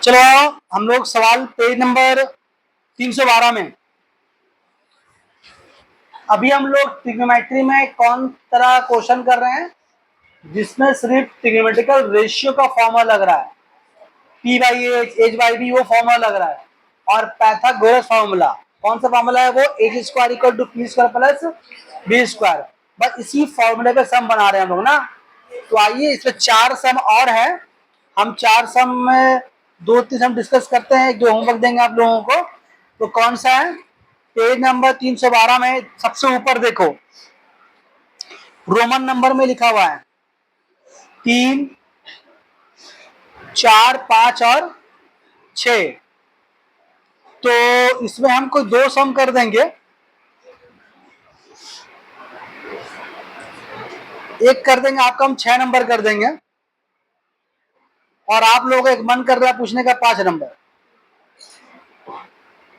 चलो हम लोग सवाल पेज नंबर 312 में। अभी हम लोग ट्रिग्नोमेट्री में कौन तरह क्वेश्चन कर रहे हैं जिसमें सिर्फ ट्रिग्नोमेट्रिकल रेशियो का फॉर्मूला लग रहा है, P by H by B वो फॉर्मूला लग रहा है। और पाइथागोरस फॉर्मूला कौन सा फॉर्मूला है? वो H square equal to P square plus B square. बस इसी फॉर्मूले पे सम बना रहे हैं हम लोग ना। तो आइए इसमें 4 सम और है। हम 4 सम में 2-3 सम डिस्कस करते हैं, जो होमवर्क देंगे आप लोगों को। तो कौन सा है? पेज नंबर 312 में सबसे ऊपर देखो, रोमन नंबर में लिखा हुआ है 3, 4, 5 और 6। तो इसमें हम कोई 2 सम कर देंगे। एक कर देंगे आपका, हम 6 नंबर कर देंगे। और आप लोगों का एक मन कर रहा है पूछने का 5 नंबर।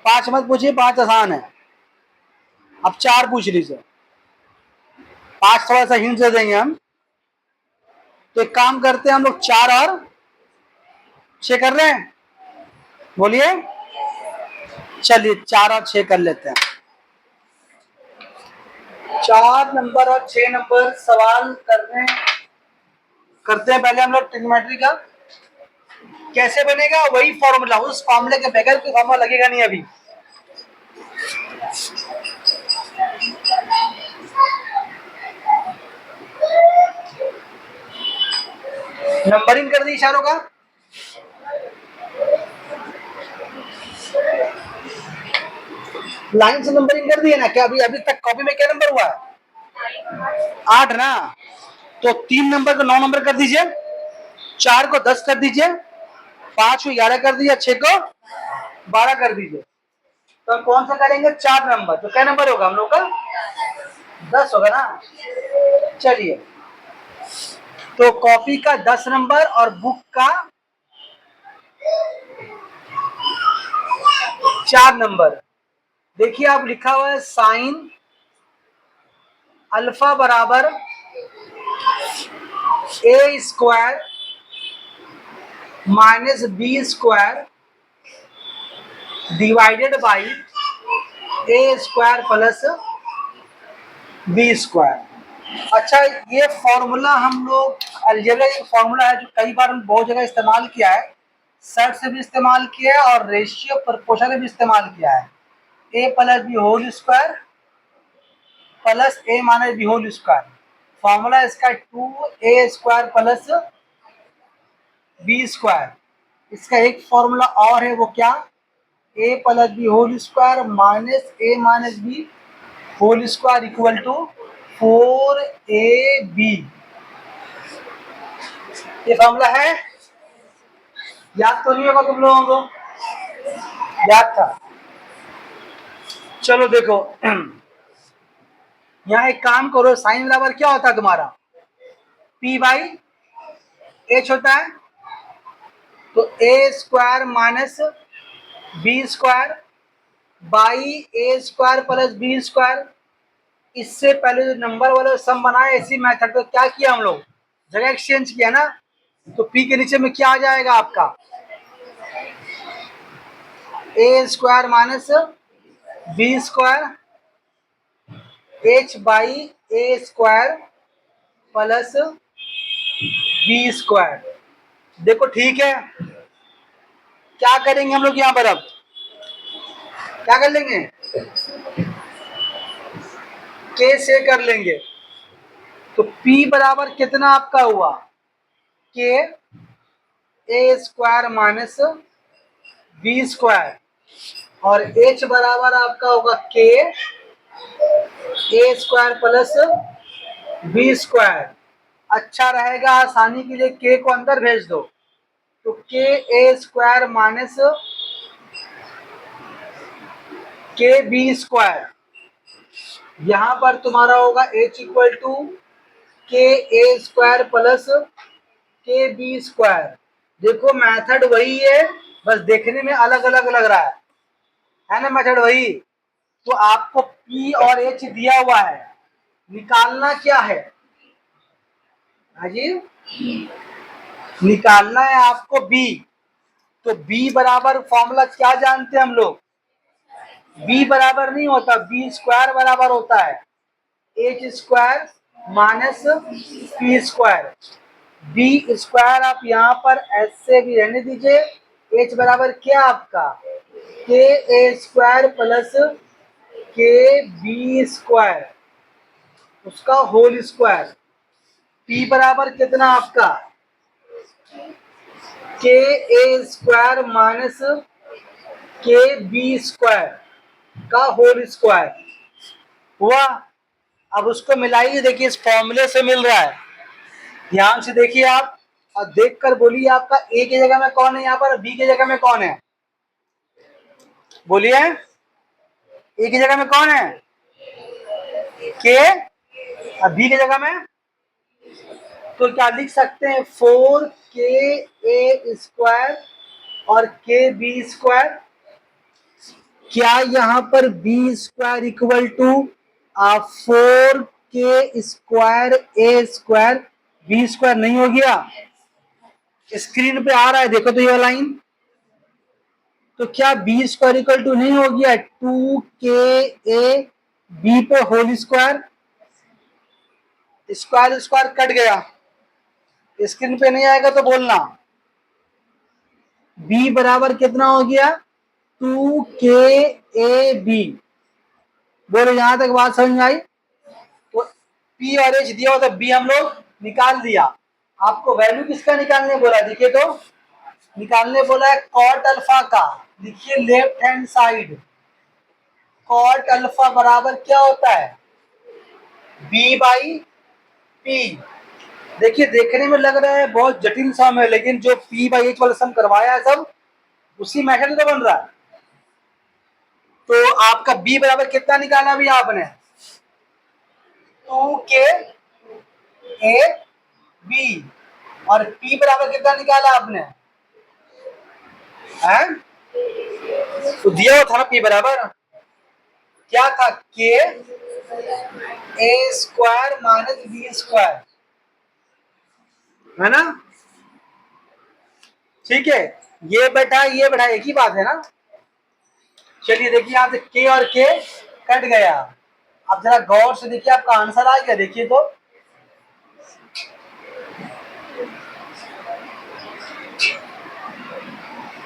5 मत पूछिए, 5 आसान है। अब 4 पूछ लीजिए। 5 थोड़ा सा हिंट दे देंगे हम। तो एक काम करते हैं, हम लोग 4 और 6 कर रहे हैं। बोलिए, चलिए 4 और 6 कर लेते हैं। 4 नंबर और 6 नंबर सवाल करते हैं। पहले हम लोग ट्रिग्नोमेट्री का कैसे बनेगा, वही फॉर्मूला, उस फॉर्मूले के बगैर कोई फॉर्मूला लगेगा नहीं। अभी नंबरिंग कर दी इशारों का। लाइन से नंबरिंग कर दिए ना क्या? अभी अभी तक कॉपी में क्या नंबर हुआ है? 8 ना। तो 3 नंबर को 9 नंबर कर दीजिए, 4 को 10 कर दीजिए, 5 को 11 कर दीजिए, 6 को 12 कर दीजिए। तो कौन सा करेंगे? 4 नंबर। तो क्या नंबर होगा हम लोग का? 10 होगा ना। चलिए, तो कॉपी का 10 नंबर और बुक का 4 नंबर। देखिए आप लिखा हुआ है साइन अल्फा बराबर a square minus b square divided by a square plus B square. अच्छा, ये फॉर्मूला हम लोग अलजेब्रा एक फॉर्मूला है जो कई बार हम बहुत जगह इस्तेमाल किया है। सेट से भी इस्तेमाल किया है और रेशियो प्रोपोर्शन से भी इस्तेमाल किया है। A plus B whole square plus a minus b whole square. Formula इसका 2a square plus B square. इसका एक फॉर्मूला और है, वो क्या? A plus B whole square minus a minus b whole square equal to 4ab। ये formula है, याद तो नहीं होगा तुम लोगों को? याद था? चलो देखो, यहाँ एक काम करो, साइन बराबर क्या होता है तुम्हारा? P बाई एच होता है। तो a square minus b square by a square plus B square. इससे पहले जो नंबर वाले सम बनाए इसी मेथड पे क्या किया हम लोग? जगह एक्सचेंज किया ना। तो P के नीचे में क्या आ जाएगा आपका? A square minus b square h by a square plus B square. देखो ठीक है, क्या करेंगे हम लोग यहाँ पर? अब क्या कर लेंगे? के से कर लेंगे। तो P बराबर कितना आपका हुआ? के ए स्क्वायर माइनस बी स्क्वायर और H बराबर आपका होगा के ए स्क्वायर प्लस बी स्क्वायर। अच्छा रहेगा, आसानी के लिए के को अंदर भेज दो। तो के ए स्क्वायर माइनस के बी स्क्वायर, यहां पर तुम्हारा होगा H इक्वल टू के ए स्क्वायर प्लस के बी स्क्वायर। देखो मेथड वही है, बस देखने में अलग अलग लग रहा है ना? मेथड वही। तो आपको P और H दिया हुआ है, निकालना क्या है? हाँ जी, निकालना है आपको B। तो b बराबर फॉर्मूला क्या जानते हैं हम लोग, b बराबर नहीं होता, b स्क्वायर बराबर होता है h square minus p square. b square आप यहाँ पर ऐसे भी रहने दीजिए, h बराबर क्या आपका k a square plus k b square उसका होल स्क्वायर। p बराबर कितना आपका k a square minus k b square का होल स्क्वायर हुआ। अब उसको मिलाइए, देखिए इस फॉर्मूले से मिल रहा है, ध्यान से देखिए आप और देखकर बोलिए आपका a की जगह में कौन है, यहाँ पर b की जगह में कौन है, बोलिए a की जगह में कौन है k और b की जगह में, तो क्या लिख सकते हैं 4 ka स्क्वायर और k b स्क्वायर। क्या यहाँ पर b square equal to 4k square a square b square नहीं हो गया, स्क्रीन पे आ रहा है देखो तो ये लाइन, तो क्या b स्क्वायर इक्वल टू नहीं हो गया 2ka b पे whole square, square square cut गया, स्क्रीन पे नहीं आएगा तो बोलना। b बराबर कितना हो गया 2ka b, बोलो यहां तक बात समझ में आई। तो p और h दिया होता, b हम लोग निकाल दिया। आपको वैल्यू किसका निकालने बोला, देखिए तो निकालने बोला है कॉट अल्फा का, लिखिए left hand side, cot alpha बराबर क्या होता है b बाई p। देखिए देखने में लग रहा है बहुत जटिल सम है, लेकिन जो p बाई h वाला सम करवाया है सब उसी मेथड से बन रहा है। तो आपका b बराबर कितना निकाला अभी आपने 2ka और p बराबर कितना निकाला आपने है, तो दिया हुआ था ना p बराबर क्या था k a square minus b square, है ना, ठीक है, ये बैठा एक ही बात है ना। चलिए देखिए यहाँ से k और k कट गया, अब जरा गौर से देखिए आपका आंसर आ गया, देखिए तो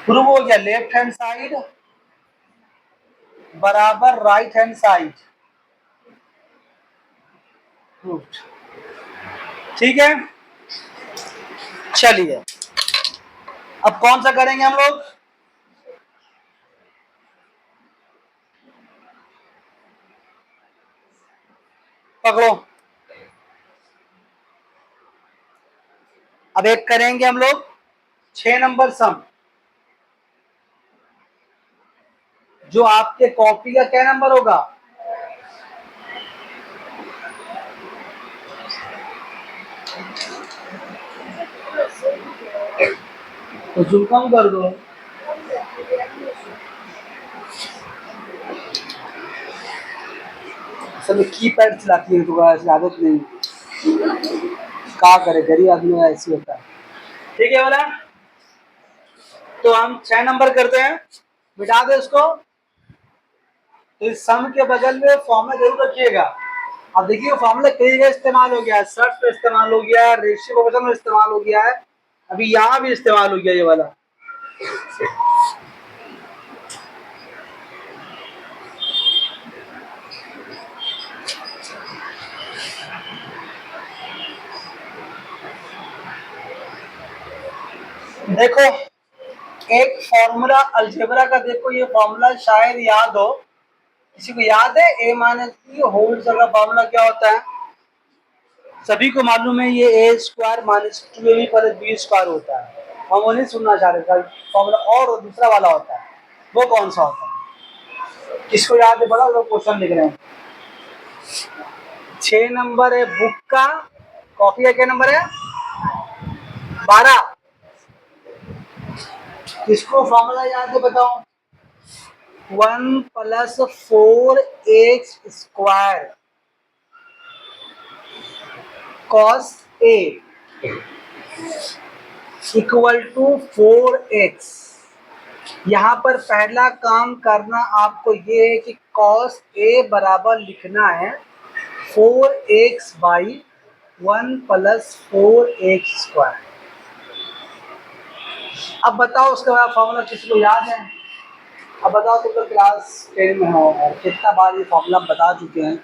प्रूव हो गया लेफ्ट हैंड साइड बराबर राइट हैंड साइड, ठीक है। चलिए अब कौन सा करेंगे हम लोग, पकड़ो, अब एक करेंगे हम लोग 6 नंबर सम, जो आपके कॉपी का क्या नंबर होगा, तो जूम कम कर दो, सब की पैड चलाती है तो ऐसी आदत नहीं, क्या करे गरीब आदमी ऐसी होता है, ठीक है वाला। तो हम 6 नंबर करते हैं, मिटा दे उसको, तो इस सम के बगल में फॉर्मूला जरूर रखिएगा। अब देखिए फॉर्मूला कई जगह इस्तेमाल हो गया है, सर्ट पे इस्तेमाल हो गया है, रेशियो प्रोपोर्शन में इस्तेमाल हो गया है, अभी यहाँ भी इस्तेमाल हो गया ये वाला। देखो एक फॉर्मूला अलजेब्रा का, देखो ये फॉर्मूला शायद याद हो, किसी को याद है a माइनस बी होल का फॉर्मूला क्या होता है, सभी को मालूम है ये a square minus 2ab plus b square होता है, हम वो नहीं सुनना चाह रहे फॉर्मूला, और दूसरा वाला होता है वो कौन सा होता है, किसको याद है बड़ा लोग क्वेश्चन लिख रहे हैं। 6 नंबर है बुक का, कॉपी का क्या नंबर है 12, किसको फॉर्मूला याद है बताओ, 1 plus 4x square cos a equal to 4x, यहाँ पर पहला काम करना आपको ये है कि कॉस ए बराबर लिखना है 4x/1 प्लस 4x²। अब बताओ उसके बाद फॉर्मूला किसी को याद है? अब बताओ तुम लोग क्लास 10 में हो और कितना बार ये फॉर्मूला बता चुके हैं,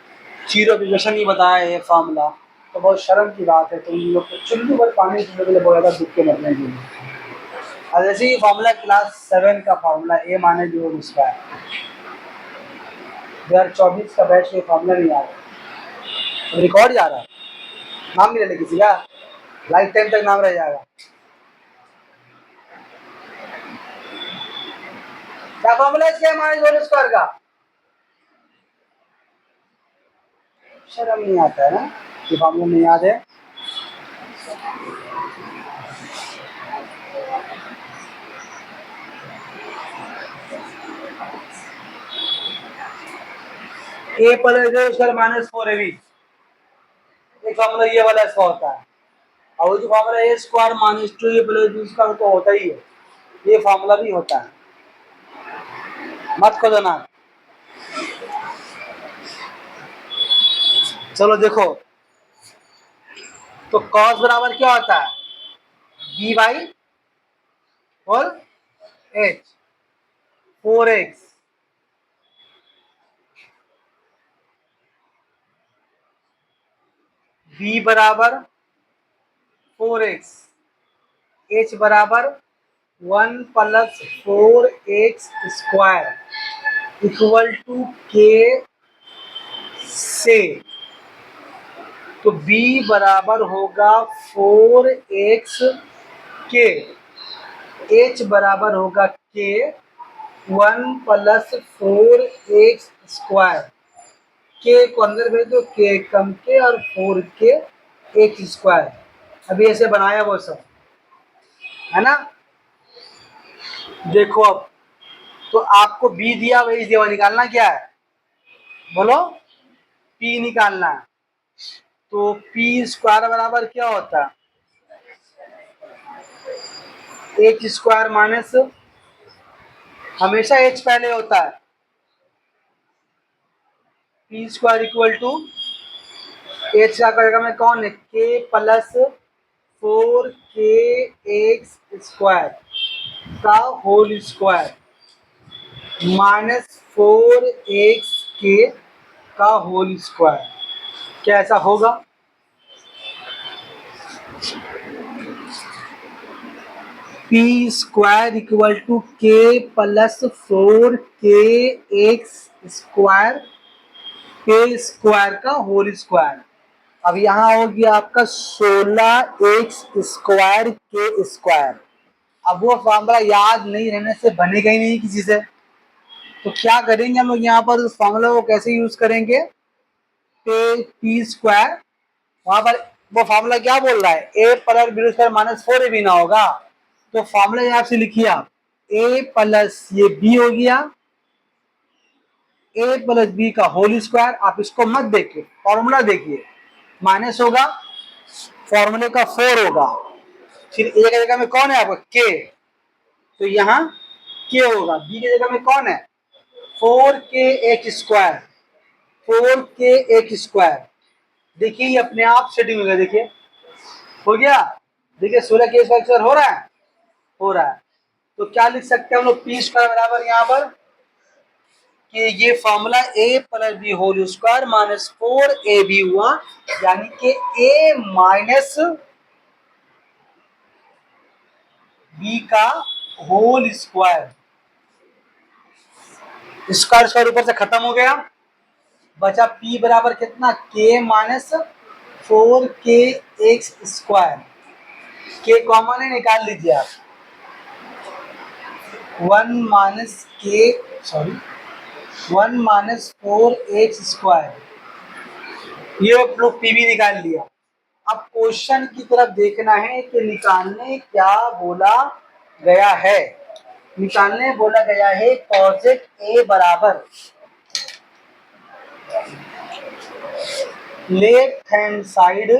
जीरो इक्वेशन ही बताया है ये फॉर्मूला, तो बहुत शर्म की बात है तुम लोग को चुल्लू भर पानी पीने के लिए बहुत ज़्यादा दुख के मरने के लिए। और जैसे ही फॉर्मूला क्लास 7 का फॉर्मूला ए माने जो उसका है 2024 का बैच में फॉर्मूला नहीं आ रहा, रिकॉर्ड जा रहा है, नाम नहीं लेने किसी का, लाइफ टाइम तक नाम रह जाएगा। क्या फॉर्मूला है क्या माने जो स्क्वायर का? शर्म नहीं आता है ना कि फॉर्मूला नहीं याद है। A plus square minus 4ab, एक फॉर्मूला ये वाला इसका होता है। और जो formula a square minus 2a plus B square तो होता ही है, ये फॉर्मूला भी होता है, मत खोदो ना। चलो देखो, तो कॉस बराबर क्या होता है? B by whole H 4x B बराबर 4x एच बराबर 1 प्लस 4x² इक्वल टू के से, तो b बराबर होगा 4x के, h बराबर होगा k 1 प्लस 4x², के को अंदर भेज दो, के कम के और 4k x²। अभी ऐसे बनाया वो सब है ना। देखो अब तो आपको b दिया वही दिया, निकालना क्या है बोलो? p निकालना है। तो p² बराबर क्या होता है? h² माइनस, हमेशा h पहले होता है, p² इक्वल टू h का करेगा में कौन है? k प्लस 4kx² का होल स्क्वायर माइनस 4xk का होल स्क्वायर। क्या ऐसा होगा? p² equal to k plus 4kx² के स्क्वायर का होल स्क्वायर। अब यहाँ हो गया आपका 16x² के स्क्वायर। अब वो फॉर्मूला याद नहीं रहने से बनेगा ही नहीं किसी से, तो क्या करेंगे हम लोग यहाँ पर उस फॉर्मूला को कैसे यूज करेंगे? p² वहां पर वो फॉर्मूला क्या बोल रहा है? a plus B square minus 4ab ना होगा, तो फॉर्मूला यहाँ से लिखिए आप, a प्लस ये b हो गया, a प्लस बी का होल स्क्वायर। आप इसको मत देखिए, फॉर्मूला देखिए, माइनस होगा, फॉर्मूले का 4 होगा, फिर a की जगह में कौन है आपका? k, तो यहाँ k होगा, b की जगह में कौन है? 4kx², 4kx²। देखिए ये अपने आप सेटिंग हो गया, देखिए हो गया, देखिए 16k² हो रहा है, हो रहा है। तो क्या लिख सकते हैं हम लोग? p² बराबर यहाँ पर कि ये formula a plus B whole square minus 4ab हुआ, यानी कि a माइनस b का होल स्क्वायर। स्क्वायर स्क्वायर ऊपर से खत्म हो गया, बचा p बराबर कितना? k minus 4kx², k common है, निकाल लीजिए आप, 1 माइनस 4x², ये लोग पी भी निकाल लिया। अब क्वेश्चन की तरफ देखना है कि निकालने क्या बोला गया है। निकालने बोला गया है कॉसेक ए बराबर left hand side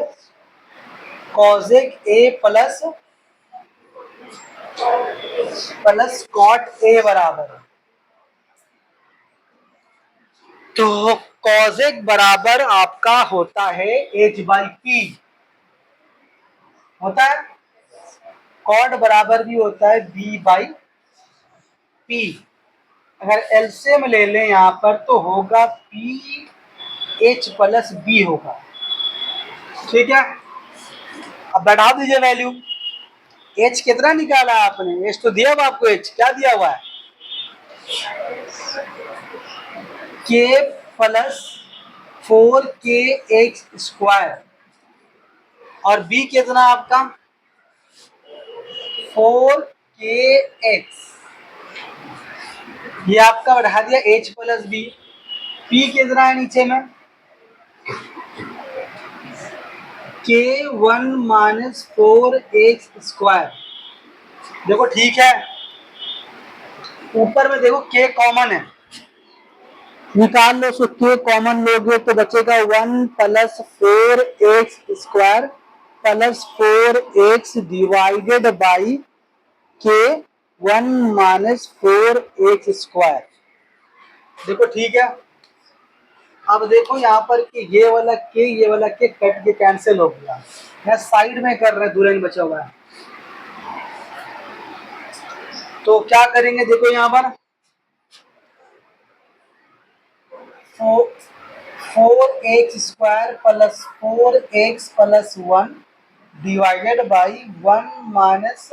cosec A plus plus cot A बराबर, तो कॉजेक बराबर आपका होता है एच बाई पी होता है, कॉट बराबर भी होता है बी बाई पी। अगर एलसीएम ले लें यहाँ पर तो होगा पी एच प्लस बी होगा, ठीक है। अब बैठा दीजिए वैल्यू, एच कितना निकाला आपने, एच तो दिया हुआ आपको, एच क्या दिया हुआ है, के प्लस 4k एक्स स्क्वायर, और बी कितना आपका 4k एक्स, ये आपका बढ़ा दिया एच प्लस बी। पी कितना है नीचे में, के 1 माइनस 4x स्क्वायर। देखो ठीक है, ऊपर में देखो के कॉमन है, निकाल लो, उसको के कॉमन लोगे तो बचेगा 1 plus 4x square plus 4x divided by के 1 माइनस 4x स्क्वायर। देखो ठीक है, अब देखो यहाँ पर कि ये वाला के कट के कैंसिल हो गया, मैं साइड में कर रहे हैं, दूर बचा हुआ है, तो क्या करेंगे, देखो यहाँ पर 4x square plus 4x plus 1 divided by 1 minus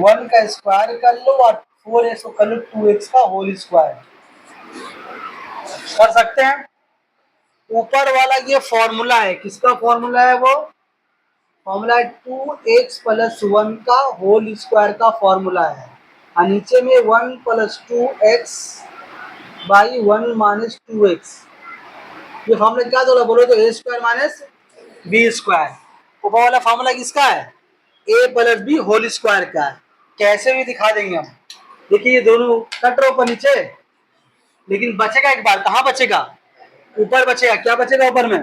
1 का स्क्वायर कर लो और 4x को कर लो 2x का होल स्क्वायर, कर सकते हैं। ऊपर वाला ये फॉर्मूला है, किसका फॉर्मूला है, वो फॉर्मूला है 2x प्लस 1 का होल स्क्वायर का फॉर्मूला है, और नीचे में 1 plus 2x by 1 minus 2x, ये फॉर्मूला क्या दोगे, बोलो तो a square minus b square. ऊपर वाला फॉर्मूला किसका है, a plus B whole square का है। कैसे भी दिखा देंगे हम, देखिए ये दोनों कट रहे ऊपर नीचे, लेकिन बचेगा एक बार, कहाँ बचेगा, ऊपर बचेगा, क्या बचेगा ऊपर में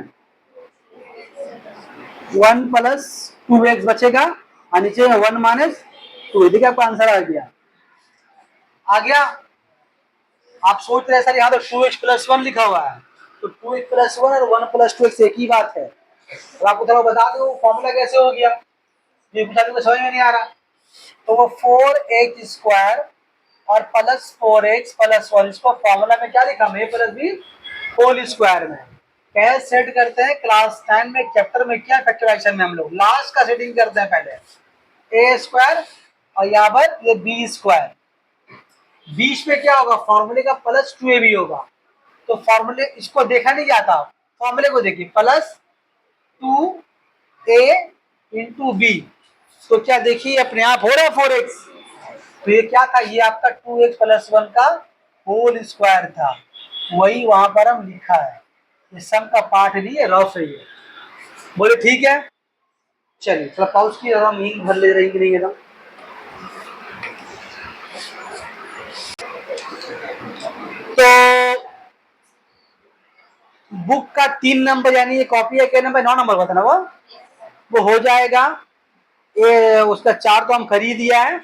1 प्लस 2x बचेगा, और नीचे में 1 माइनस 2, देखिए आपका आंसर आ गया, आ गया। आप सोच रहे सर यहाँ तो 2x प्लस 1 लिखा हुआ है, तो 2x प्लस 1 और 1 प्लस 2x एक ही बात है, तो आपको थोड़ा बता दो फॉर्मूला कैसे हो गया, ये कुछ आपको समझ में नहीं आ रहा, तो वो 4x स्क्वायर और प्लस 4x प्लस 1, इसको फॉर्मूला में क्या लिखा, ए प्लस बी होल स्क्वायर में। कैसे सेट करते हैं, क्लास 10 में चैप्टर में क्या फैक्टराइजेशन में हम लोग लास्ट का सेटिंग करते हैं, पहले ए स्क्वायर और यहाँ पर ये बी स्क्वायर, बीच में क्या होगा, फॉर्मूले का प्लस 2ab होगा, तो फॉर्मूले इसको देखा नहीं जाता, फॉर्मूले को देखिए प्लस 2a इंटू बी, तो क्या देखिए अपने आप हो रहा है 4x, तो ये क्या था, ये आपका 2x प्लस 1 का होल स्क्वायर था, वही वहां पर हम लिखा है, ये सम का पार्ट नहीं है, रफ है ये, बोले ठीक है। चलिए थोड़ा पॉज किया, हम नींद भर ले रही कि नहीं एकदम, तो बुक का 3 नंबर यानी ये कॉपी है, क्या नंबर 9 नंबर बताना, वो हो जाएगा, ये उसका 4 तो हम खरीद दिया है,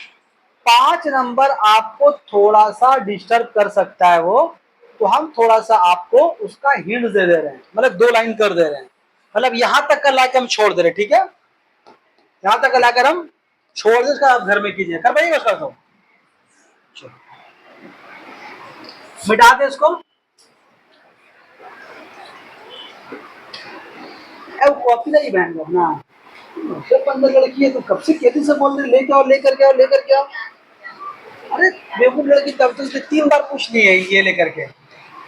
5 नंबर आपको थोड़ा सा डिस्टर्ब कर सकता है वो, तो हम थोड़ा सा आपको उसका हिंट दे रहे हैं, मतलब 2 लाइन कर दे रहे हैं, मतलब यहां तक का लाकर हम छोड़ दे रहे, ठीक है, यहां तक का लाकर हम छोड़ दे, उसका आप घर में कीजिए, कर पाइएगा उसका, तो मिटा दे इसको, कॉपी नहीं बहन अपना, 15 लड़की है तो कब से कहती से बोल रही लेके आओ लेकर के आओ लेकर के आओ, अरे बेवकूफ लड़की तब तो 3 बार पूछ ली है ये लेकर के,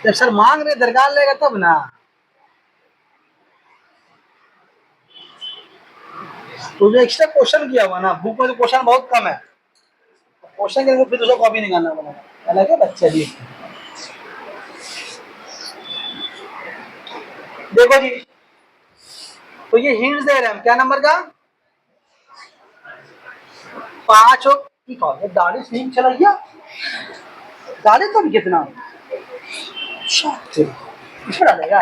जब सर मांग रहे दरगाह लेगा तब ना, तो जो एक्स्ट्रा क्वेश्चन किया हुआ ना, बुक में तो क्वेश्चन बहुत कम है, क्वेश्चन के फिर दूसरा कॉपी निकालना पड़ेगा, अलग है बच्चा जी। देखो जी, तो ये हिंट दे रहे हैं हम, क्या नंबर का 5, दाढ़ी सीम चला गया, दाढ़ी तो कितना इसमें डालेगा,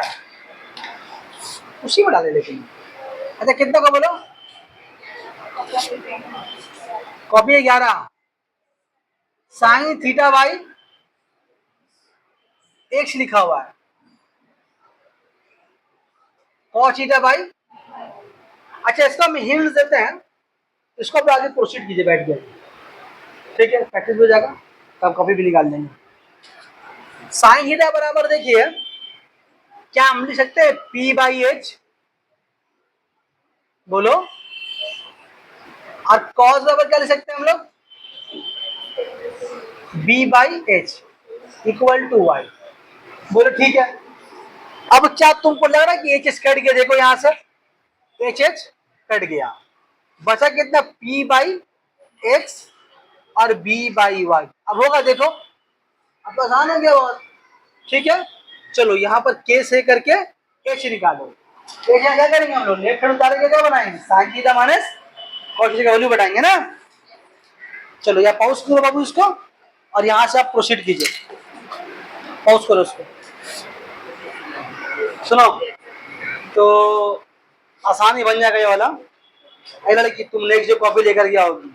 उसी में डाले, लेकिन अच्छा कितना का बोलो, कॉपी है 11, साइन थीटा बाई एक्स लिखा हुआ है, कॉस थीटा बाई। अच्छा, इसको हम हिंट देते हैं, इसको आप आगे प्रोसीड कीजिए बैठ के, ठीक है, प्रैक्टिस हो जाएगा, तो आप कॉपी भी निकाल लेंगे। साइन थीटा बराबर देखिए, क्या हम लिख सकते हैं P बाई एच, बोलो, और कॉस बराबर क्या लिख सकते हैं हम लोग, B by H equal to Y, बोलो ठीक है। अब क्या तुमको लग रहा है कि एच एच कट गया, देखो यहां से एच एच कट गया, बचा कितना P बाई एक्स और B बाई वाई। अब होगा देखो, अब तो आसान हो गया बहुत, ठीक है। चलो यहाँ पर के से करके एच निकालो, एच यहाँ क्या करेंगे हम लोग, लेफ्ट हैंड उतारेंगे, क्या बनाएंगे, sine theta minus cos theta का वैल्यू बढ़ाएंगे ना। चलो यहाँ पॉज करो बाबू इसको, और यहाँ से आप प्रोसीड कीजिए, पॉज करो इसको, सुनो, तो आसानी बन जाएगा ये वाला। अरे लड़की, तुम नेक्स्ट जो कॉपी लेकर गया होगी,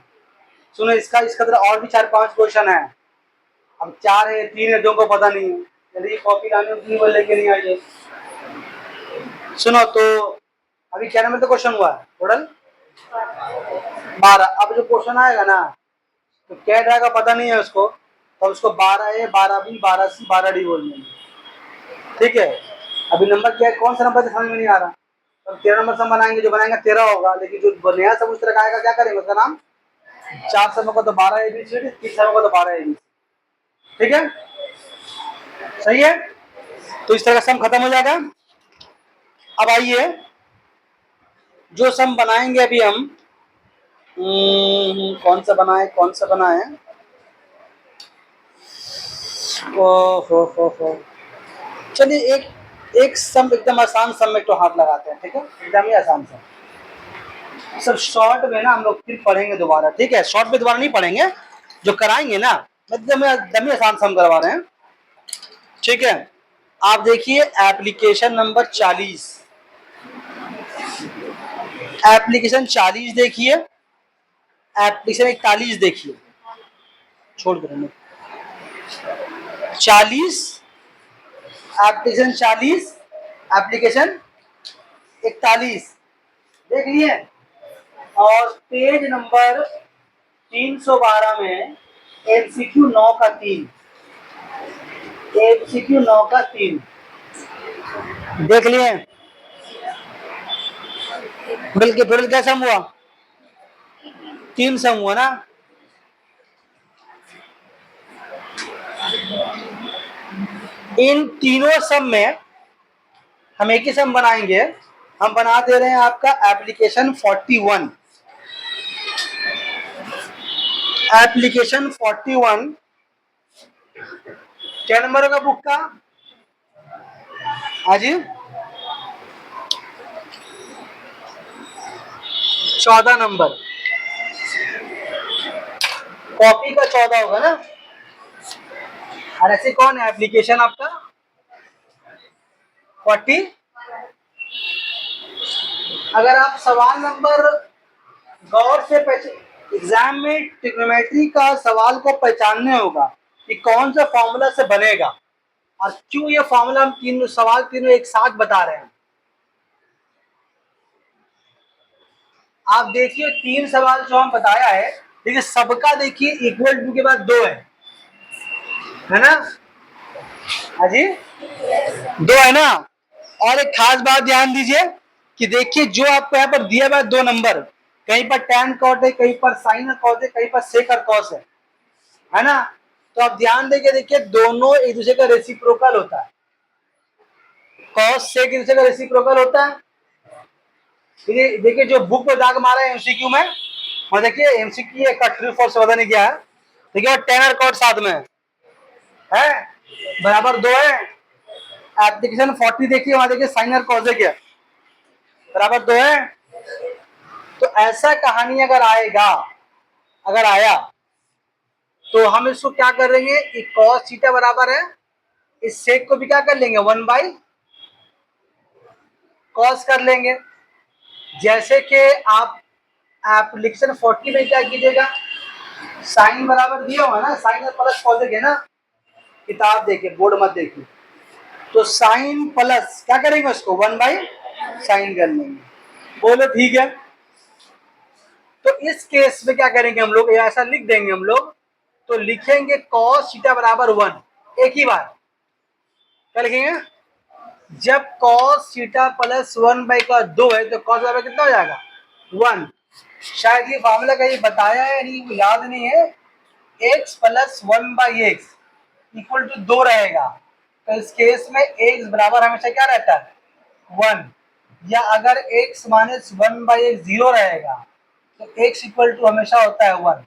सुनो, इसका तरह और भी 4-5 क्वेश्चन है। अब 4 है 3 है, 2 को पता नहीं है, यदि कॉपी लाने उतनी वो लेके नहीं आइए। सुनो, तो अभी क्या नंबर तो क्वेश्चन हुआ है टोटल 12। अब जो क्वेश्चन आएगा ना, तो क्या रहेगा पता नहीं है उसको, तो उसको 12A 12B 12C 12D बोल देंगे, ठीक है। अभी नंबर क्या है, कौन सा नंबर समझ में नहीं आ रहा, तो 13 नंबर सम बनाएंगे, जो बनाएंगे 13 होगा, लेकिन जो नया सब उस तरह का आएगा क्या करेंगे, उसका नाम 4 समय को तो 12ABCD, 3 समय को तो 12ABC, ठीक है, सही है। तो इस तरह का सम खत्म हो जाएगा। अब आइए जो सम बनाएंगे अभी हम, कौन सा बनाए, हो चलिए एक एक सम एकदम आसान सम में तो हाथ लगाते हैं, ठीक है, एकदम ही आसान सम, सब शॉर्ट में ना हम लोग फिर पढ़ेंगे दोबारा, ठीक है, शॉर्ट में दोबारा नहीं पढ़ेंगे, जो कराएंगे ना एकदम ही आसान सम करवा रहे हैं, ठीक है। आप देखिए एप्लीकेशन नंबर 40, एप्लीकेशन 40 देखिए, एप्लीकेशन 41 देखिए, छोड़ कर 40, एप्लीकेशन 40, एप्लीकेशन 41 देख लिए, और पेज नंबर 312 में MCQ 9 का 3, MCQ 9 का 3 देख लिए, बल्कि टोटल क्या सम हुआ, 3 सम हुआ ना। इन तीनों सम में हम एक ही सम बनाएंगे, हम बना दे रहे हैं आपका एप्लीकेशन 41, एप्लीकेशन 41 क्या नंबर होगा बुक का, हाँ जी 14 नंबर, कॉपी का 14 होगा ना। और ऐसे कौन है एप्लीकेशन आपका 40। अगर आप सवाल नंबर गौर से एग्जाम में ट्रिग्नोमेट्री का सवाल को पहचानने होगा कि कौन सा फॉर्मूला से बनेगा और क्यों ये फॉर्मूला हम तीनों एक साथ बता रहे हैं। आप देखिए 3 सवाल जो हम बताया है, देखिए सबका देखिए इक्वल टू के बाद 2 है ना, हाँ जी 2 है ना। और एक खास बात ध्यान दीजिए कि देखिए जो आपको यहाँ पर दिया हुआ 2 नंबर, कहीं पर टैन कॉट है, कहीं पर साइन कॉट है, कहीं पर सेक और कॉस है ना। तो आप ध्यान देके देखिए दोनों एक दूसरे का रेसिप्रोकल होता है, कॉस सेक एक दूसरे का रेसिप्रोकल होता है। देखिए जो बुक पे दाग मारा है एमसीक्यू में, और देखिए एमसीक्यू का ट्रू फॉल्स पता नहीं क्या है, देखिए और टैन और कॉट साथ में है बराबर 2 है। एप्लीकेशन 40 देखिए, वहां देखिए साइन और कॉस क्या बराबर 2 है। तो ऐसा कहानी अगर आएगा, अगर आया तो हम इसको क्या करेंगे, कॉस थीटा बराबर है, इस सेक को भी क्या कर लेंगे 1 बाई कॉस कर लेंगे। जैसे कि आप एप्लीकेशन 40 में क्या कीजिएगा, साइन बराबर दिया हुआ ना, साइन और प्लस कौन देखे ना, किताब देखे, बोर्ड मत देखिए। तो साइन प्लस क्या करेंगे उसको 1 बाई साइन कर लेंगे। बोलो ठीक है। तो इस केस में क्या करेंगे हम लोग, ऐसा लिख देंगे हम लोग, तो लिखेंगे कॉस थीटा बराबर 1, एक ही बार क्या लिखेंगे, जब कॉस थीटा प्लस 1/2 है तो कॉस बराबर कितना हो जाएगा 1। शायद ये फार्मूला कहीं बताया है, नहीं याद नहीं है। X plus 1/x equal to 2 रहेगा। तो इस केस में x बराबर हमेशा क्या रहता है 1, या अगर x माइनस 1/x 0 रहेगा तो x इक्वल टू हमेशा होता है 1।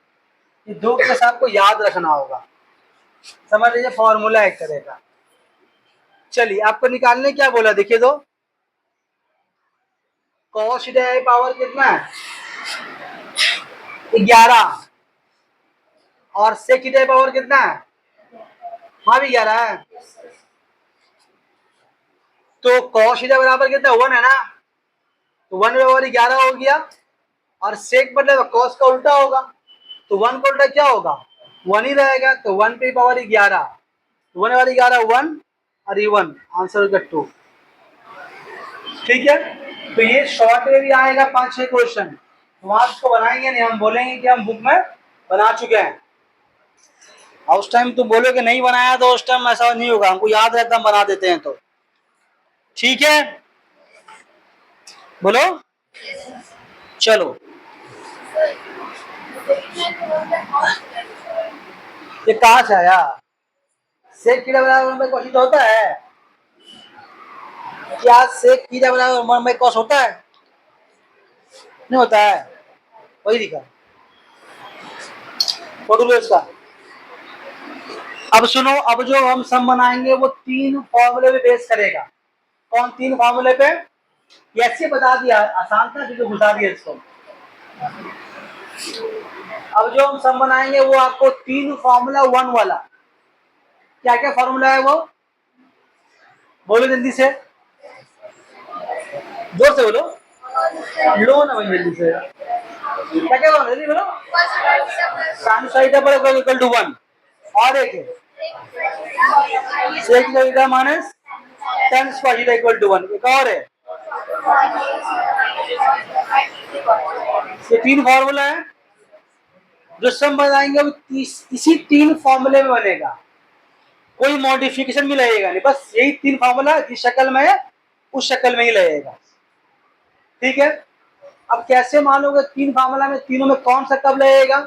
ये दो केस आपको याद रखना होगा, समझ लीजिए, फॉर्मूला एक तरह का। चलिए आपको निकालने क्या बोला देखिए, तो कॉस थीटा पावर कितना है 11, और सेक थीटा पावर कितना है, वहां भी 11 है। तो कॉस थीटा बराबर कितना 1 है ना, तो 1 बराबर 11 हो गया, और सेक मतलब कॉस का उल्टा होगा, तो 1 का उल्टा क्या होगा 1 ही रहेगा, तो 1 पे पावर 11, 1 वाली 11 1 और ये 1, आंसर होगा 2। ठीक है, तो ये शॉर्ट में भी आएगा 5-6 क्वेश्चन, वहां उसको बनाएंगे नहीं, हम बोलेंगे कि हम बुक में बना चुके हैं। और उस टाइम तुम बोलोगे नहीं बनाया तो उस टाइम ऐसा नहीं होगा, हमको याद रहता हम बना देते हैं। तो ठीक है, बोलो चलो। ये कहाँ से आया, सेक थीटा बराबर 1 cos थीटा होता है क्या, सेक थीटा बराबर 1 cos होता है, नहीं होता है, वही लिखा फोटो इसका। अब सुनो, अब जो हम सम बनाएंगे वो 3 फॉर्मूले पे बेस करेगा। कौन 3 फॉर्मूले पे, ऐसे बता दिया, आसान था जो घुसा दिया इसको। अब जो हम सम बनाएंगे वो आपको 3 फॉर्मूला 1 वाला, क्या क्या फॉर्मूला है वो बोलो जल्दी से, जोर से बोलो, लो ना भाई जल्दी से, क्या क्या बोलो जल्दी बोलो। साइन थीटा पर इक्वल टू 1, और एक है sec theta minus tan square theta equal to 1, एक और है। ये 3 फॉर्मूला है, जो सम बनाएंगे वो इसी 3 फॉर्मूले में बनेगा, कोई मॉडिफिकेशन भी लगेगा नहीं, बस यही 3 फॉर्मूला जिस शक्ल में है उस शक्ल में ही लगेगा। ठीक है, अब कैसे मानोगे 3 फॉर्मूला में तीनों में कौन सा कब लगेगा,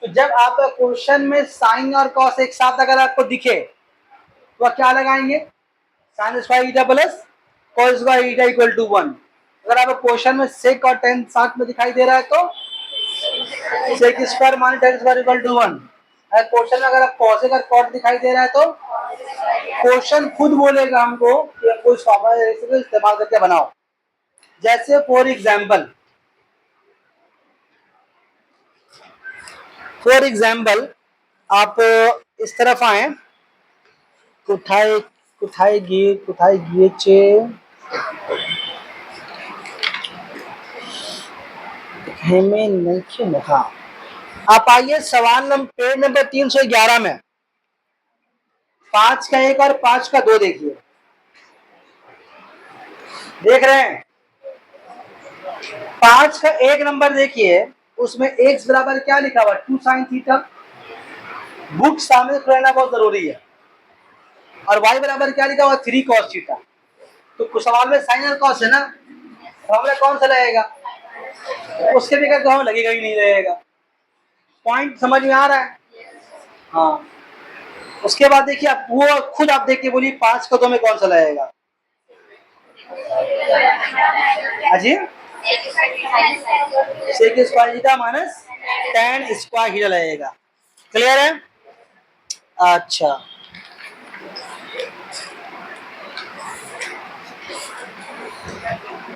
तो जब आपका क्वेश्चन में साइन और कॉस एक साथ अगर आपको दिखे तो आप क्या लगाएंगे, sine square theta plus cos square theta equal to 1। अगर आपको क्वेश्चन में सेक और टेन साथ में दिखाई दे रहा है तो sec square minus tan square equal to 1। Question में अगर आप कॉस और कॉट दिखाई दे रहा है तो क्वेश्चन खुद बोलेगा हमको कि आपको इस फॉर्मूला इस्तेमाल करके बनाओ। जैसे फॉर एग्जाम्पल आप इस तरफ आए, कोথায় कोথায় গিয়েছে हेमे नहीं लिखा। आप आइए सवाल नंबर पेज नंबर 311 में 5 का 1 और 5 का 2 देखिए, देख रहे हैं 5 का 1 नंबर देखिए, उसमें x बराबर क्या लिखा हुआ 2 साइन थीटा, बुक सामने रहना बहुत जरूरी है, और y बराबर क्या लिखा हुआ 3 cos थीटा। तो कुछ सवाल में साइन और कॉस है ना, फॉर्मूला कौन सा लगेगा, उसके बगैर तो हमें लगेगा ही नहीं रहेगा। पॉइंट समझ में आ रहा है, हाँ। उसके बाद देखिए आप वो खुद आप देखिए बोलिए 5 का 2 में कौन सा लगेगा, अजी sec square theta minus tan square theta लगेगा। क्लियर है, अच्छा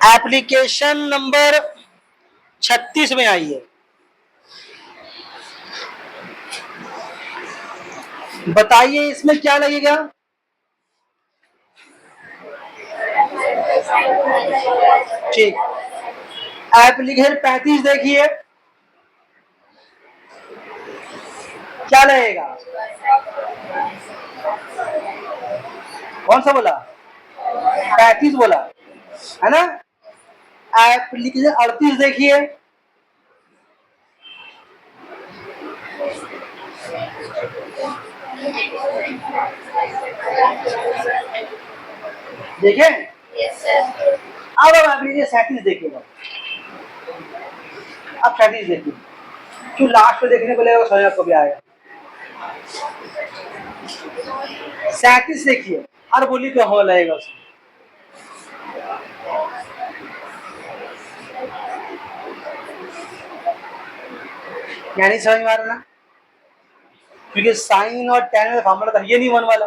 एप्लीकेशन नंबर 36 में आइए, बताइए इसमें क्या लगेगा, ठीक। एप्लीकेशन 35 देखिए, क्या रहेगा? कौन सा बोला? 35 बोला है ना। एप्लीकेशन 38 देखिए, देखिए। अब एप्लीकेशन 37 देखिएगा, अब 37 देखिए, क्यों लास्ट में देखने को लगेगा, समझ आपको भी आएगा। 37 देखिए, हर बोली पे हो लगेगा उसमें। क्या नहीं समझ में आ रहा ना? क्योंकि साइन और टेन में फॉर्मूला था, ये नहीं होने वाला,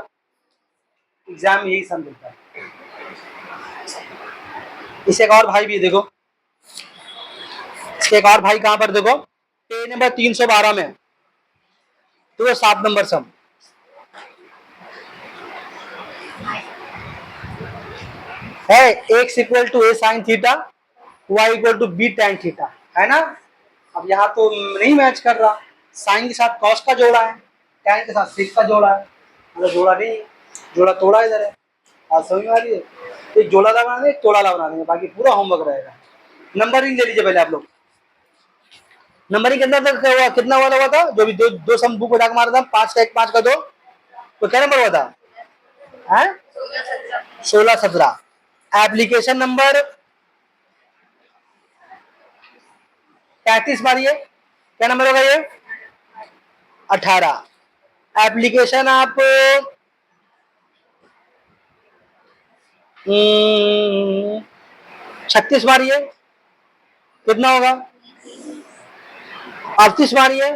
एग्जाम में यही समझता है। इसे एक और भाई भी देखो, इसके एक और भाई कहां पर देखो, पेज नंबर 312 में, तो 7 नंबर सम है, x equal to a sine theta, y equal to b tan theta, है ना। अब यहाँ तो नहीं मैच कर रहा, साइन के साथ कॉस का जोड़ा है, टेन के साथ सिक का जोड़ा है, मतलब जोड़ा नहीं है, जोड़ा तोड़ा इधर है। बात समझ में आ रही है? एक जोड़ा ला बना देंगे, एक तोड़ा ला बना देंगे, बाकी पूरा होमवर्क रहेगा। नंबरिंग ले लीजिए पहले आप लोग। नंबरिंग के अंदर तक हुआ कितना वाला हुआ था, जो भी दो दो सम बुक उठा के मारा था, 5 का 1 5 का 2, तो क्या नंबर हुआ था? है 16 17। एप्लीकेशन नंबर 35 मारिए, क्या नंबर होगा ये? 18। एप्लीकेशन आप 36 मारिए, कितना होगा? 38 मारिए,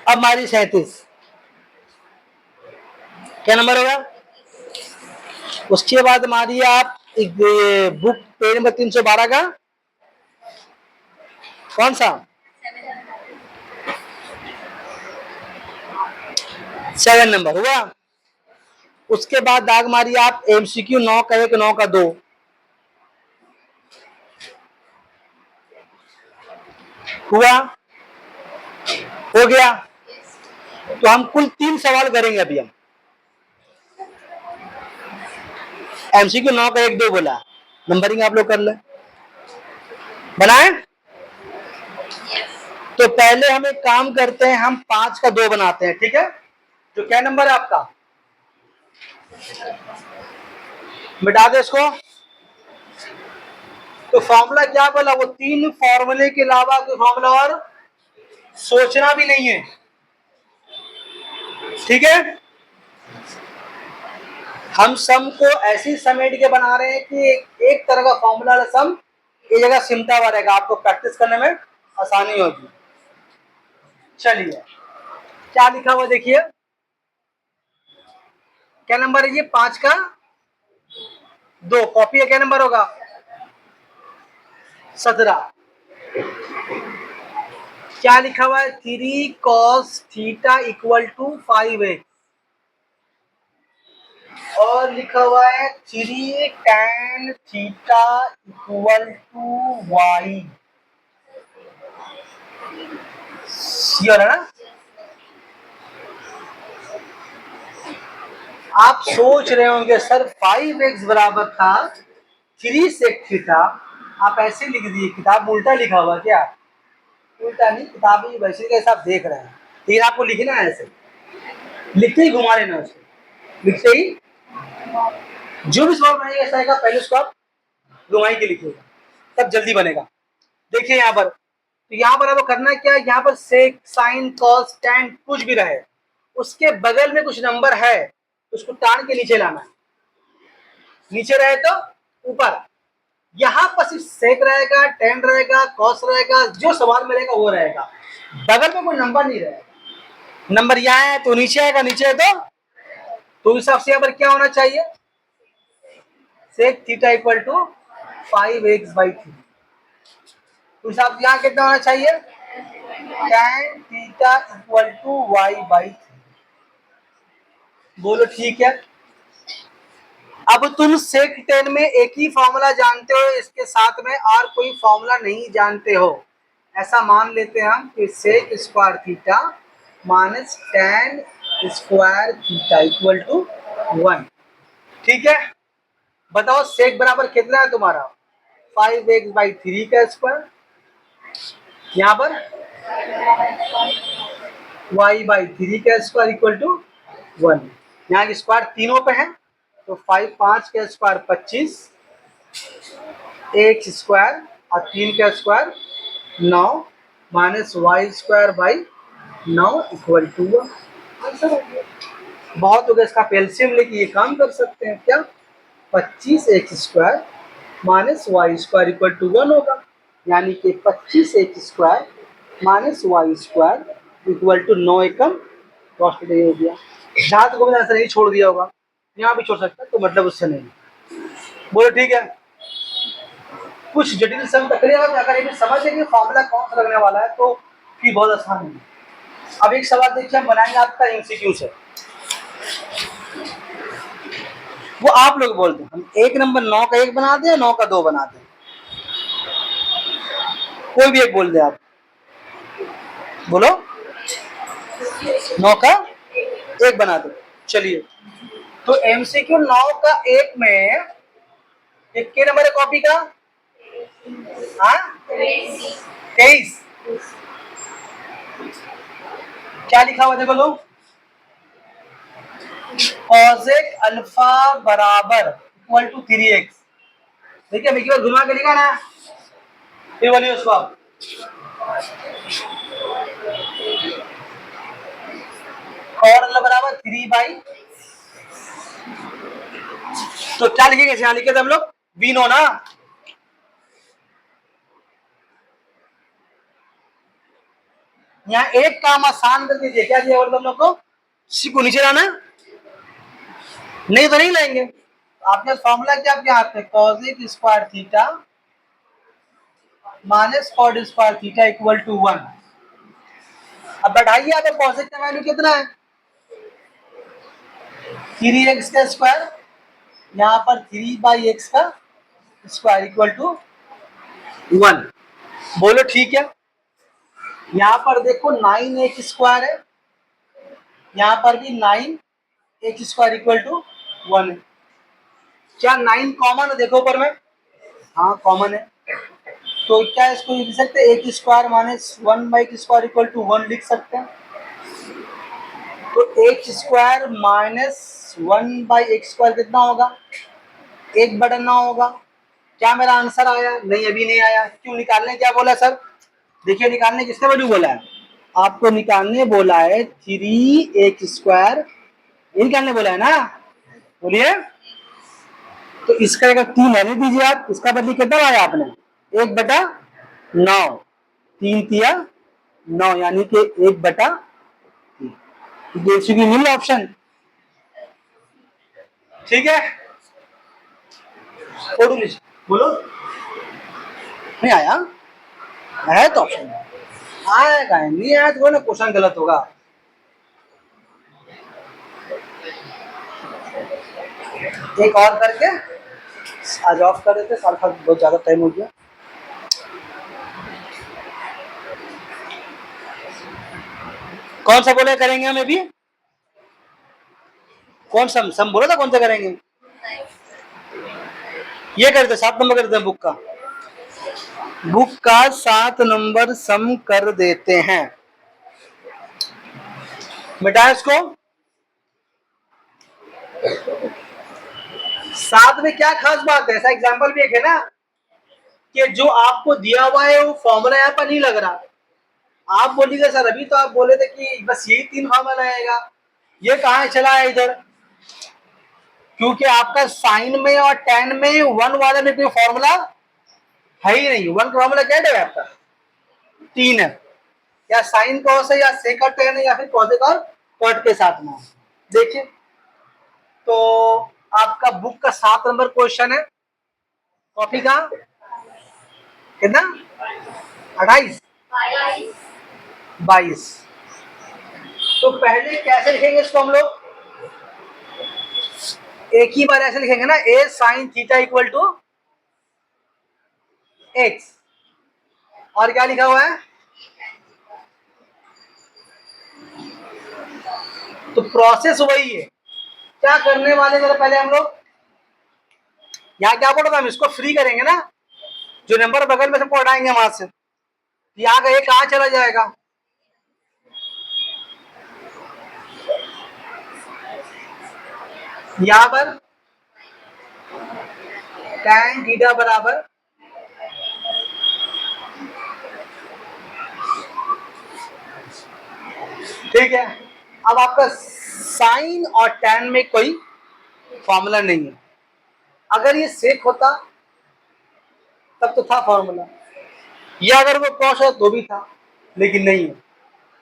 अब मारिए 37, क्या नंबर होगा? उसके बाद मारिए आप बुक पेज नंबर 312 का कौन सा? 7 नंबर हुआ। उसके बाद दाग मारिए आप एमसीक्यू 9 का 1 9 का 2, हुआ, हो गया। तो हम कुल 3 सवाल करेंगे अभी हम। एमसीक्यू 9 का 1 2 बोला, नंबरिंग आप लोग कर ले, बनाए। तो पहले हम एक काम करते हैं, हम 5 का 2 बनाते हैं, ठीक है। तो क्या नंबर है आपका? मिटा दे इसको। तो फॉर्मूला क्या बोला, वो 3 फॉर्मूले के अलावा कोई फॉर्मूला और सोचना भी नहीं है, ठीक है। हम सम को ऐसी समेट के बना रहे हैं कि एक तरह का फॉर्मूला सम एक जगह सिमटा हुआ रहेगा, आपको प्रैक्टिस करने में आसानी होगी। चलिए क्या लिखा हुआ देखिए, क्या नंबर है ये? 5 का 2, कॉपी का क्या नंबर होगा? 17। क्या लिखा हुआ है? 3 cos theta equal to 5x, और लिखा हुआ है 3 tan theta equal to y, ये हो रहा ना। आप सोच रहे होंगे सर 5x बराबर था 3 sec थीटा, आप ऐसे लिख दिए, किताब में उल्टा लिखा हुआ क्या? उल्टा नहीं, किताब में वैसे का हिसाब देख रहे हैं, लेकिन आपको लिखना है ऐसे, लिखते ही घुमा लेना उसको, लिखते ही जो भी सवाल बनाइएगा ऐसा आएगा, पहले उसको आप घुमाई के लिखिएगा, तब जल्दी बनेगा। देखिए यहाँ पर, तो यहाँ पर आपको करना क्या है, यहाँ पर सेक साइन कॉस टैन कुछ भी रहे, उसके बगल में कुछ नंबर है, उसको टान के नीचे लाना है, नीचे रहे तो ऊपर। यहाँ पर सिर्फ सेक रहेगा, टेन रहेगा, कॉस रहेगा, जो सवाल में रहेगा वो रहेगा, बगल में कोई नंबर नहीं रहेगा। नंबर यहाँ है तो नीचे आएगा, नीचे है तो हिसाब से यहाँ पर क्या होना चाहिए? Sec theta equal to 5x/3, तो हिसाब से यहाँ कितना होना चाहिए? tan theta equal to y/3। बोलो ठीक है। अब तुम सेक 10 में एक ही फॉर्मूला जानते हो, इसके साथ में और कोई फॉर्मूला नहीं जानते हो, ऐसा मान लेते हैं हम कि sec square theta minus tan square theta equal to 1। ठीक है, बताओ सेक बराबर कितना है तुम्हारा 5x/3 का स्क्वायर, यहाँ पर y/3 का स्क्वायर इक्वल टू 1। यहाँ की स्क्वायर तीनों पे है तो 5 का स्क्वायर 25, एक्स स्क्वायर और 3 का square 9 minus y²/9 equal to 1। Answer हो गया। बहुत हो गया, इसका एलसीएम लेके ये काम कर सकते हैं क्या, 25x² minus y² equal to 1 होगा, यानी कि 25x² minus y² equal to 9 Ekam cross हो गया। जहाँ तक मैंने आंसर नहीं छोड़ दिया होगा, यहाँ भी छोड़ सकता है, तो मतलब उससे नहीं। बोलो ठीक है। कुछ जटिल सम तकरीर अगर ये समझ लेंगे फॉर्मूला कौन सा लगने वाला है तो फिर बहुत आसान है। अब एक सवाल देखिए हम बनाएंगे आपका एमसीक्यू से, वो आप लोग बोलते हैं हम 1 नंबर 9 का 1 बना दें 9 का 2 बना दें, कोई भी एक बोल दे आप, बोलो 9 का 1 बना दो। चलिए, तो एमसीक्यू 9 का 1 में कितने नंबर है कॉपी का, हाँ 23। क्या लिखा हुआ देखो लोग, कॉसेक अल्फा बराबर इक्वल टू 3x। देखिए एक बार घुमा के लिखा ना, फिर बोलिए उसको आप, कॉड अल्फा बराबर 3 तो क्या लिखेंगे, यहाँ लिखे थे हम लोग वी नो ना, यहाँ एक काम आसान कर दीजिए, क्या दिया और हम लोग को सी को नीचे लाना, नहीं तो नहीं लाएंगे। आपने फॉर्मूला क्या आपके हाथ में, cosec square theta minus cot square theta equal to 1। अब बढ़ाइए, आप कॉसेक का वैल्यू कितना है 3x का स्क्वायर, यहाँ पर 3/x का स्क्वायर इक्वल टू 1। बोलो ठीक है। यहाँ पर देखो 9x² है, यहाँ पर भी 9x² इक्वल टू 1 है। क्या 9 कॉमन है, देखो ऊपर में, हाँ कॉमन है, तो क्या इसको लिख सकते हैं x² minus 1/x² equal to 1 लिख सकते हैं। तो x² माइनस 1/x² कितना होगा, 1/9 होगा। क्या मेरा आंसर आया, नहीं अभी नहीं आया, क्यों, निकालने क्या बोला सर, देखिए निकालने किसने वैल्यू बोला है, आपको निकालने बोला है 3x², ये निकालने बोला है ना, बोलिए। तो इसका अगर 3 रहने दीजिए आप, इसका बदली कितना आया आपने 1/9, 3 तिया 9 यानी कि 1/3 की मिल ऑप्शन। ठीक है, बोलो नहीं आया, है तो ऑप्शन आएगा, नहीं आया तो ना क्वेश्चन गलत होगा। एक और करके आज ऑफ कर देते, 7:30 बहुत ज्यादा टाइम हो गया। कौन सा बोले करेंगे हम अभी, कौन सा सम बोला था, कौन सा करेंगे, ये करते 7 नंबर कर देते हैं, बुक का 7 नंबर सम कर देते हैं, बेटा इसको 7 में क्या खास बात है, ऐसा एग्जाम्पल भी एक है ना कि जो आपको दिया हुआ है वो फॉर्मूला यहाँ पर नहीं लग रहा, आप बोलिएगा सर अभी तो आप बोले थे कि बस यही 3 फॉर्मूला आएगा, ये कहाँ चला है इधर, क्योंकि आपका साइन में और टेन में 1 वाले में कोई फॉर्मूला है ही नहीं, 1 का फॉर्मूला क्या है आपका 3 है, या साइन कॉस है या सेक और टेन है या फिर कॉसेक और कॉट के साथ में। देखिए तो आपका बुक का 7 नंबर क्वेश्चन है, कॉपी का कितना 28 22। तो पहले कैसे लिखेंगे इसको हम लोग, एक ही बार ऐसे लिखेंगे ना, a sine theta equal to x, और क्या लिखा हुआ है? तो प्रोसेस वही है। क्या करने वाले जरा पहले हम लोग यहाँ क्या बोला था, हम इसको फ्री करेंगे ना, जो नंबर बगल में सबको हटाएंगे वहां से, यहाँ का ये कहाँ चला जाएगा? यहाँ पर tan थीटा बराबर ठीक है। अब आपका साइन और tan में कोई फॉर्मूला नहीं है। अगर ये सेक होता तब तो था फॉर्मूला, या अगर वो कॉस है तो भी था, लेकिन नहीं है।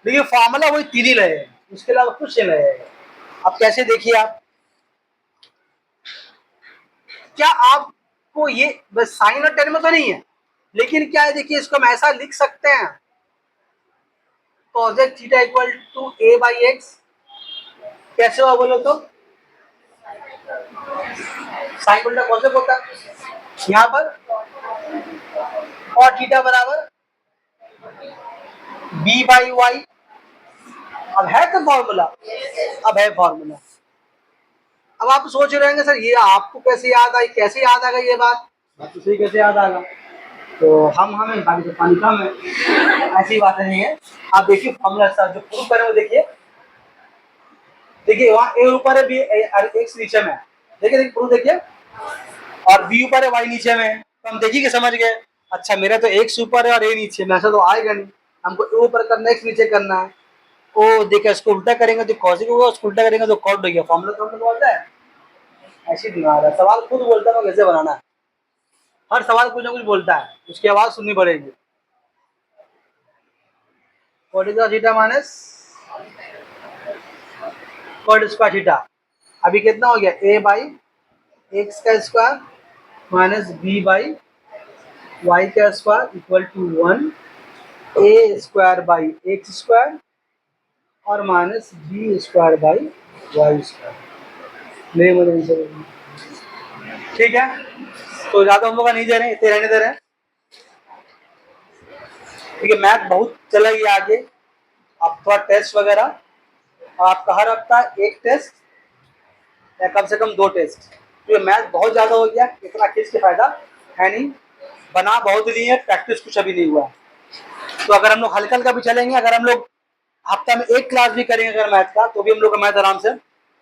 देखिए फॉर्मूला वही तीन ही रहे, उसके अलावा कुछ नहीं रहेगा। अब कैसे देखिए आप, क्या आपको ये बस साइन और tan में तो नहीं है, लेकिन क्या है देखिए, इसको हम ऐसा लिख सकते हैं, cosec theta equal to a by x. कैसे हुआ बोलो तो? साइन उल्टा कॉसेक होता है, यहाँ पर और थीटा बराबर b बाई वाई। अब है तो फॉर्मूला, अब है फॉर्मूला। अब आप सोच रहे होंगे सर ये आपको कैसे याद आई, कैसे याद आ गई ये बात? बात तो सही, कैसे याद आ गया? तो हमें बाकी तो पानी कम है, ऐसी बात नहीं है। आप देखिए फॉर्मूला सर जो प्रूफ करें वो देखिए, देखिए वहाँ ए ऊपर है, बी एक्स नीचे में है। देखिए देखिए प्रूफ देखिए, और बी ऊपर है वाई नीचे में है, तो हम देखिए कि समझ गए। अच्छा मेरा तो एक्स ऊपर है और ए नीचे में, ऐसा तो आएगा नहीं, हमको ए ऊपर करना है एक्स नीचे करना है। ओ देखिए इसको उल्टा करेंगे तो कॉसिक होगा, उसको उल्टा करेंगे तो कॉट हो गया। फॉर्मूला तो हम लोग बोलता है ऐसे दिमाग है, सवाल खुद बोलता है कैसे बनाना है। हर सवाल कुछ ना कुछ बोलता है, उसकी आवाज सुननी पड़ेगी। Cot square theta minus cot square theta, अभी कितना हो गया? ए बाई एक्स का square minus b by y का square equal to 1, a square by x square और minus b square by y square. मेरी मदद से ठीक है, तो ज़्यादा हम लोग का नहीं दे रहे हैं, इतने रहने दे रहे हैं। ठीक है, मैथ बहुत चला गया आगे, अब थोड़ा टेस्ट वगैरह, और आपका हर हफ्ता एक टेस्ट या कम से कम 2 टेस्ट। तो ये मैथ बहुत ज़्यादा हो गया, इतना खींच के फायदा है नहीं, बना बहुत लिए, प्रैक्टिस कुछ अभी नहीं हुआ। तो अगर हम लोग हल्का हल्का भी चलेंगे, अगर हम लोग हफ्ता में एक क्लास भी करेंगे अगर मैथ का, तो भी हम लोग का मैथ आराम से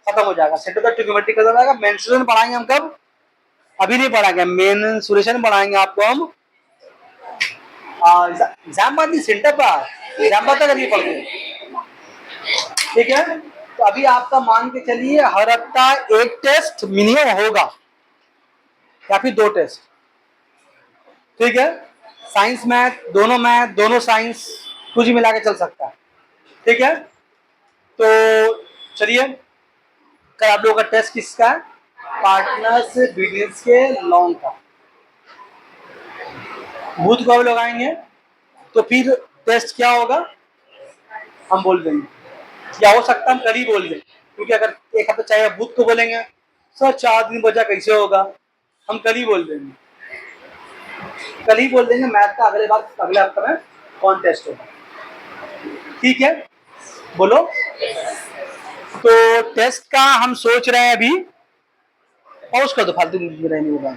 खत्म हो जाएगा। सेंटर ट्रिग्नोमेट्री खत्म हो जाएगा। मेंसुरेशन पढ़ाएंगे हम कब? अभी नहीं पढ़ाएंगे, मेंसुरेशन पढ़ाएंगे आपको हम एग्जाम बाद नहीं, सेंटर पर एग्जाम बाद तक नहीं पढ़ेंगे। ठीक है, तो अभी आपका मान के चलिए हर हफ्ता एक टेस्ट मिनिमम होगा या फिर 2 टेस्ट। ठीक है, साइंस मैथ दोनों साइंस कुछ भी मिला के चल सकता है। ठीक है, तो चलिए कल आप लोगों का टेस्ट किसका है? पार्टनर्स बिजनेस के लॉन्ग का। बुध को लोग आएंगे तो फिर टेस्ट क्या होगा हम बोल देंगे, या हो सकता है हम कल ही बोल दें, क्योंकि अगर एक हफ्ते चाहे बुध को बोलेंगे सर 4 दिन बचा कैसे होगा, हम कल ही बोल देंगे, कल ही बोल देंगे मैथ का अगले हफ्ते में कौन टेस्ट होगा। ठीक है, बोलो। तो टेस्ट का हम सोच रहे हैं अभी, पॉज कर दो, फालतू रहने होगा।